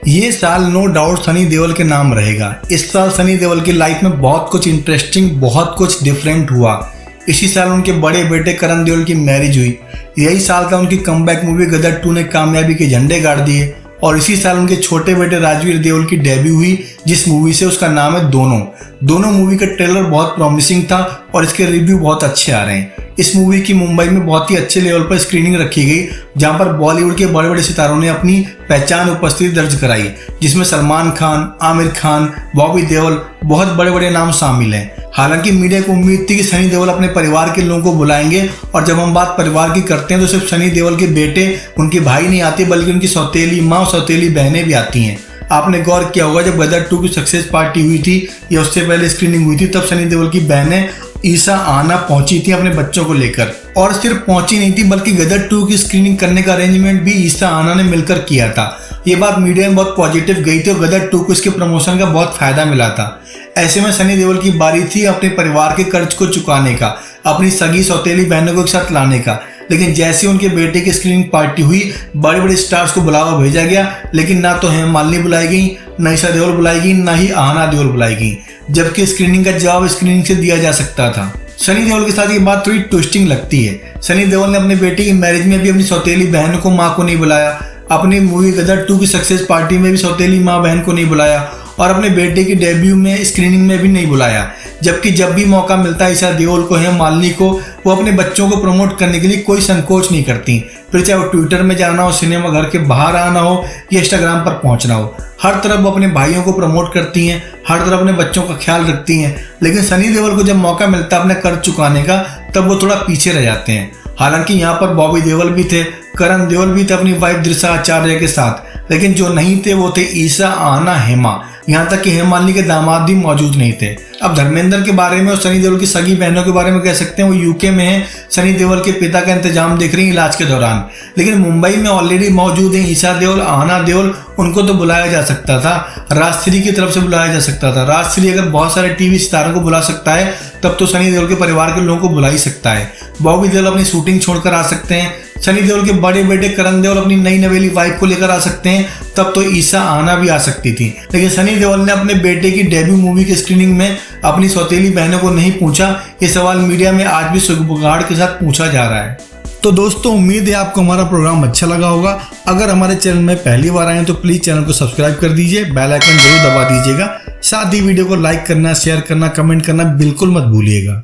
ये साल no doubt Sunny Deol के नाम रहेगा। इस साल सनी देओल की लाइफ में बहुत कुछ इंटरेस्टिंग, बहुत कुछ डिफरेंट हुआ। इसी साल उनके बड़े बेटे करण देओल की मैरिज हुई। यही साल था उनकी कमबैक मूवी गदर 2 ने कामयाबी के झंडे गाड़ दिए। और इसी साल उनके छोटे बेटे राजवीर देओल की डेब्यू हुई, जिस मूवी से उसका नाम है दोनों मूवी का ट्रेलर बहुत प्रॉमिसिंग था और इसके रिव्यू बहुत अच्छे आ रहे हैं। इस मूवी की मुंबई में बहुत ही अच्छे लेवल पर स्क्रीनिंग रखी गई, जहां पर बॉलीवुड के बड़े बड़े सितारों ने अपनी पहचान उपस्थिति दर्ज कराई, जिसमें सलमान खान, आमिर खान, बॉबी देओल, बहुत बड़े बड़े नाम शामिल हैं। हालांकि मीडिया को उम्मीद थी कि सनी देओल अपने परिवार के लोगों को बुलाएंगे, और जब हम बात परिवार की करते हैं तो सिर्फ सनी देओल के बेटे, उनके भाई नहीं आते, बल्कि उनकी सौतेली माँ और सौतेली बहनें भी आती हैं। आपने गौर किया होगा जब गदर 2 की सक्सेस पार्टी हुई थी या उससे पहले स्क्रीनिंग हुई थी, तब सनी देओल की बहनें ईसा आना पहुंची थी अपने बच्चों को लेकर। और सिर्फ पहुंची नहीं थी, बल्कि गदर 2 की स्क्रीनिंग करने का अरेंजमेंट भी ईसा आना ने मिलकर किया था। ये बात मीडिया में बहुत पॉजिटिव गई थी और गदर 2 को इसके प्रमोशन का बहुत फायदा मिला था। ऐसे में सनी देओल की बारी थी अपने परिवार के कर्ज को चुकाने का, अपनी सगी सौतेली बहनों को एक साथ लाने का। लेकिन जैसे उनके बेटे की स्क्रीनिंग पार्टी हुई, बड़े बड़े स्टार्स को बुलावा भेजा गया, लेकिन ना तो हेमा मालिनी बुलाई गई, ना ईसा देओल बुलाई गई, ना ही आहना देओल बुलाई गई, जबकि स्क्रीनिंग का जवाब स्क्रीनिंग से दिया जा सकता था। सनी देओल के साथ ये बात थोड़ी ट्विस्टिंग लगती है। सनी देओल ने अपने बेटे की मैरिज में भी अपनी सौतेली बहन को, माँ को नहीं बुलाया, अपनी मूवी गदर 2 की सक्सेस पार्टी में भी सौतेली माँ बहन को नहीं बुलाया, और अपने बेटे की डेब्यू में स्क्रीनिंग में भी नहीं बुलाया। जबकि जब भी मौका मिलता है ईसा देओल को, हेमा मालिनी को, वो अपने बच्चों को प्रमोट करने के लिए कोई संकोच नहीं करती। फिर चाहे वो ट्विटर में जाना हो, सिनेमा घर के बाहर आना हो या इंस्टाग्राम पर पहुंचना हो, हर तरफ वो अपने भाइयों को प्रमोट करती हैं, हर तरफ अपने बच्चों का ख्याल रखती हैं। लेकिन सनी देओल को जब मौका मिलता है अपने कर्ज चुकाने का, तब वो थोड़ा पीछे रह जाते हैं। हालांकि यहाँ पर बॉबी देओल भी थे, करण देओल भी थे अपनी वाइफ दिशा आचार्य के साथ, लेकिन जो नहीं थे वो थे ईसा, आहना, हेमा, यहाँ तक कि हेमा मालिनी के दामाद भी मौजूद नहीं थे। अब धर्मेंद्र के बारे में और सनी देओल की सगी बहनों के बारे में कह सकते हैं वो यूके में है, सनी देओल के पिता का इंतजाम देख रही हैं इलाज के दौरान। लेकिन मुंबई में ऑलरेडी मौजूद हैं ईसा देओल, आहना देओल, उनको तो बुलाया जा सकता था, राजश्री की तरफ से बुलाया जा सकता था। राजश्री अगर बहुत सारे टीवी सितारों को बुला सकता है, तब तो सनी देओल के परिवार के लोगों को बुला ही सकता है। बॉबी देओल अपनी शूटिंग छोड़कर आ सकते हैं, सनी देओल के बड़े बेटे करण देओल अपनी नई नवेली वाइफ को लेकर आ सकते हैं, तब तो ईसा आना भी आ सकती थी। लेकिन सनी देओल ने अपने बेटे की डेब्यू मूवी की स्क्रीनिंग में अपनी सौतेली बहनों को नहीं पूछा। ये सवाल मीडिया में आज भी सुगबुगाड़ के साथ पूछा जा रहा है। तो दोस्तों, उम्मीद है आपको हमारा प्रोग्राम अच्छा लगा होगा। अगर हमारे चैनल में पहली बार आए हैं तो प्लीज चैनल को सब्सक्राइब कर दीजिए, बेल आइकन जरूर दबा दीजिएगा। साथ ही वीडियो को लाइक करना, शेयर करना, कमेंट करना बिल्कुल मत भूलिएगा।